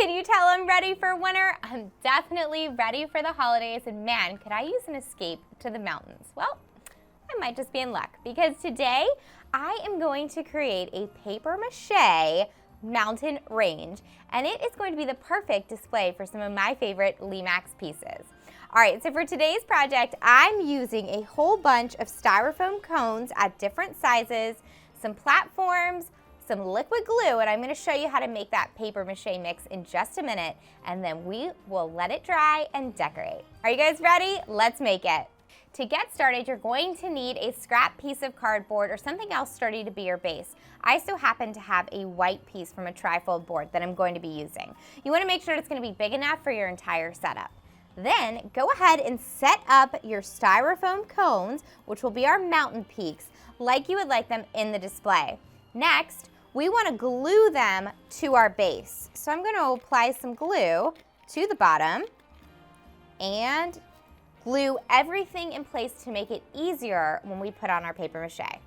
Can you tell I'm ready for winter? I'm definitely ready for the holidays, and man, could I use an escape to the mountains? Well, I might just be in luck because today I am going to create a paper mache mountain range, and it is going to be the perfect display for some of my favorite Lemax pieces. All right, so for today's project, I'm using a whole bunch of styrofoam cones at different sizes, some platforms, some liquid glue, and I'm going to show you how to make that paper mache mix in just a minute, and then we will let it dry and decorate. Are you guys ready? Let's make it. To get started, you're going to need a scrap piece of cardboard or something else sturdy to be your base. I so happen to have a white piece from a trifold board that I'm going to be using. You want to make sure it's going to be big enough for your entire setup. Then go ahead and set up your styrofoam cones, which will be our mountain peaks, like you would like them in the display. Next, we want to glue them to our base. So I'm going to apply some glue to the bottom and glue everything in place to make it easier when we put on our paper mache.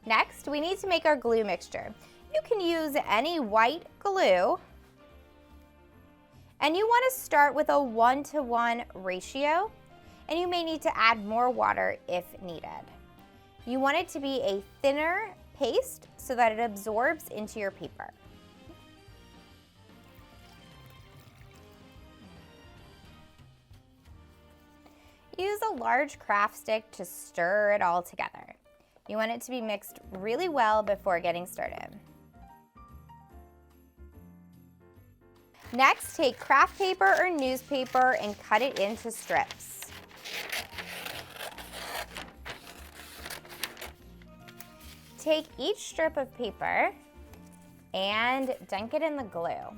Next, we need to make our glue mixture. You can use any white glue, and you want to start with a 1-to-1 ratio, and you may need to add more water if needed. You want it to be a thinner paste so that it absorbs into your paper. Use a large craft stick to stir it all together. You want it to be mixed really well before getting started. Next, take craft paper or newspaper and cut it into strips. Take each strip of paper and dunk it in the glue.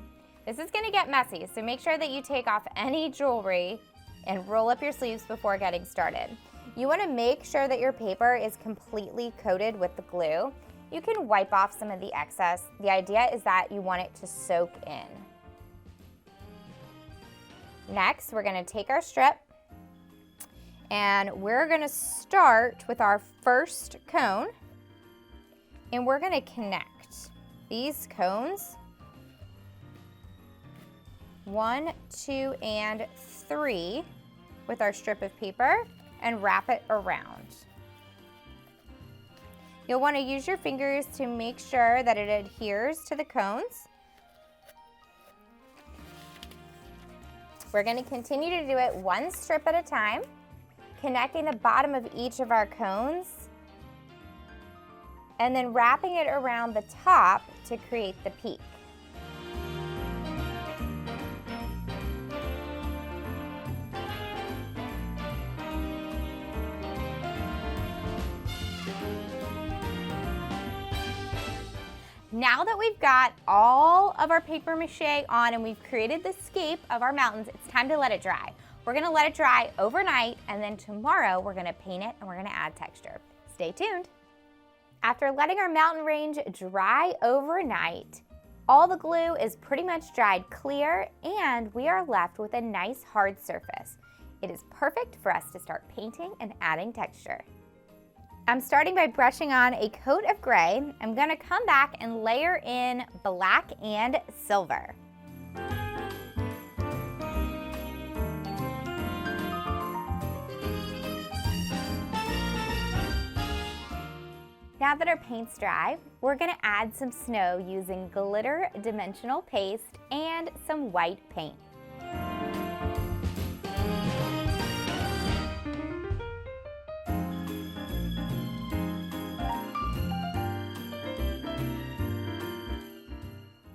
This is going to get messy, so make sure that you take off any jewelry and roll up your sleeves before getting started. You want to make sure that your paper is completely coated with the glue. You can wipe off some of the excess. The idea is that you want it to soak in. Next, we're going to take our strip and we're going to start with our first cone, and we're going to connect these cones 1, 2, and 3 with our strip of paper and wrap it around. You'll want to use your fingers to make sure that it adheres to the cones. We're going to continue to do it one strip at a time, connecting the bottom of each of our cones and then wrapping it around the top to create the peak. Now that we've got all of our paper mache on and we've created the scape of our mountains, it's time to let it dry. We're gonna let it dry overnight, and then tomorrow we're gonna paint it and we're gonna add texture. Stay tuned. After letting our mountain range dry overnight, all the glue is pretty much dried clear and we are left with a nice hard surface. It is perfect for us to start painting and adding texture. I'm starting by brushing on a coat of gray. I'm going to come back and layer in black and silver. Now that our paint's dry, we're going to add some snow using glitter dimensional paste and some white paint.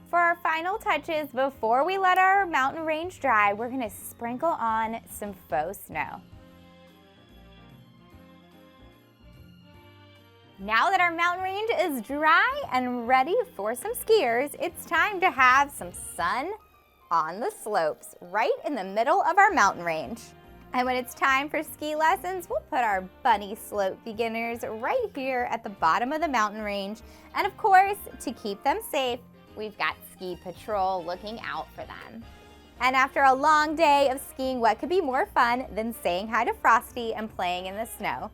For our final touches, before we let our mountain range dry, we're going to sprinkle on some faux snow. Now that our mountain range is dry and ready for some skiers, it's time to have some sun on the slopes right in the middle of our mountain range. And when it's time for ski lessons, we'll put our bunny slope beginners right here at the bottom of the mountain range. And of course, to keep them safe, we've got ski patrol looking out for them. And after a long day of skiing, what could be more fun than saying hi to Frosty and playing in the snow?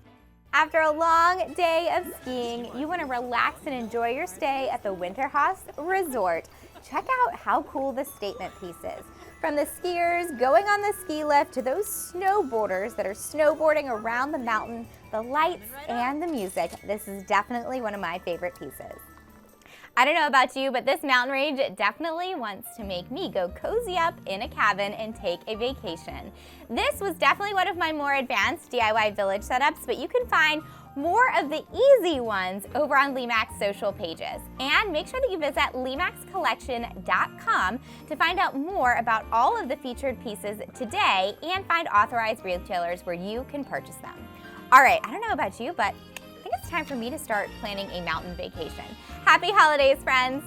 After a long day of skiing, you want to relax and enjoy your stay at the Winterhaus Resort. Check out how cool the statement piece is. From the skiers going on the ski lift to those snowboarders that are snowboarding around the mountain, the lights and the music, this is definitely one of my favorite pieces. I don't know about you, but this mountain range definitely wants to make me go cozy up in a cabin and take a vacation. This was definitely one of my more advanced DIY village setups, but you can find more of the easy ones over on Lemax social pages. And make sure that you visit lemaxcollection.com to find out more about all of the featured pieces today and find authorized retailers where you can purchase them. All right, I don't know about you, but I think it's time for me to start planning a mountain vacation. Happy holidays, friends!